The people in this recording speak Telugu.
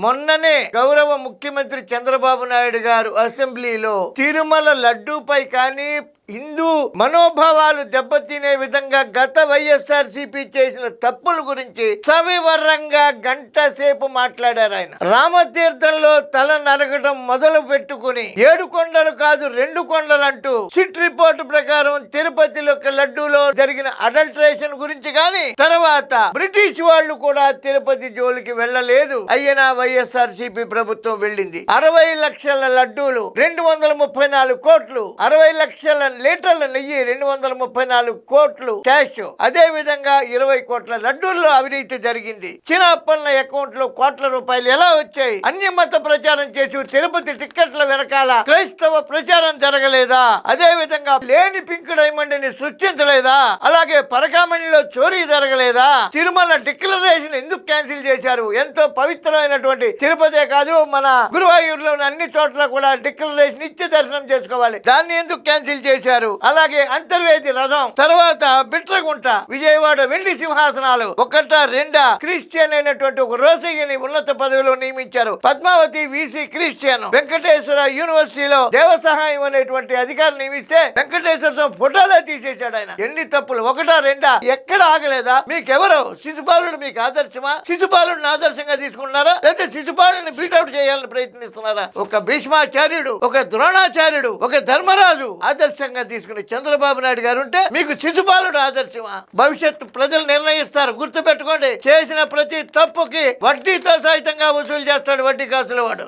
మొన్ననే గౌరవ ముఖ్యమంత్రి చంద్రబాబు నాయుడు గారు అసెంబ్లీలో తిరుమల లడ్డూపై కానీ హిందూ మనోభావాలు దెబ్బతినే విధంగా గత వైఎస్ఆర్సీపీ చేసిన తప్పుల గురించి సవివరంగా గంట సేపు మాట్లాడారు. ఆయన రామతీర్థంలో తల నరకడం మొదలు పెట్టుకుని 7 కొండలు కాదు 2 కొండలు అంటూ సిట్ రిపోర్టు ప్రకారం తిరుపతిలో లడ్డూలో జరిగిన అడల్ట్రేషన్ గురించి గాని తర్వాత బ్రిటిష్ వాళ్ళు కూడా తిరుపతి జోలికి వెళ్ళలేదు. అయినా వైఎస్ఆర్సీపీ ప్రభుత్వం వెళ్ళింది. 60 లక్షల లడ్డూలు 234 కోట్లు, 60 లక్షల లీటర్ల నెయ్యి 234 కోట్లు క్యాష్, అదే విధంగా 20 కోట్ల లడ్డూల్లో అవినీతి జరిగింది. చిన్నప్పన్న అకౌంట్ లో కోట్ల రూపాయలు ఎలా వచ్చాయి? అన్య మత ప్రచారం చేసి తిరుపతి టిక్కెట్ల వెనకాల క్రైస్తవ ప్రచారం జరగలేదా? అదే విధంగా లేని పింక్ డైమండ్ ని సృష్టించలేదా? అలాగే పరకామణిలో చోరీ జరగలేదా? తిరుమల డిక్లరేషన్ ఎందుకు క్యాన్సిల్ చేశారు? ఎంతో పవిత్రమైనటువంటి తిరుపతే కాదు, మన గురువాయూరులోని అన్ని చోట్ల కూడా డిక్లరేషన్ ఇచ్చి దర్శనం చేసుకోవాలి, దాన్ని ఎందుకు క్యాన్సిల్ చేశారు? అలాగే అంతర్వేది రథం తర్వాత బిట్రగుంట విజయవాడ వెండి సింహాసనాలు 1, 2 క్రిస్టియన్ అయినటువంటి ఒక రోసయ్యని ఉన్నత పదవిలో నియమించారు. Padmavati VC Christian. వెంకటేశ్వర యూనివర్సిటీలో దేవ సహాయం అనేటువంటి అధికారి నియమిస్తే వెంకటేశ్వర స్వామి ఫోటోలే తీసేశాడు. ఆయన ఎన్ని తప్పులు! 1, 2 ఎక్కడ ఆగలేదా? మీకెవరు శిశుపాలుడు మీకు ఆదర్శమా? శిశుపాలుడిని ఆదర్శంగా తీసుకున్నారా, లేదా శిశుపాలుని బీటౌట్ చేయాలని ప్రయత్నిస్తున్నారా? ఒక భీష్మాచార్యుడు, ఒక ద్రోణాచార్యుడు, ఒక ధర్మరాజు ఆదర్శంగా తీసుకుని చంద్రబాబు నాయుడు గారు ఉంటే మీకు శిశుపాలుడు ఆదర్శమా? భవిష్యత్తు ప్రజలు నిర్ణయిస్తారు. గుర్తుపెట్టుకోండి, చేసిన ప్రతి తప్పుకి వడ్డీతో సహితంగా వసూలు చేస్తాడు వడ్డీ కాసుల వాడు.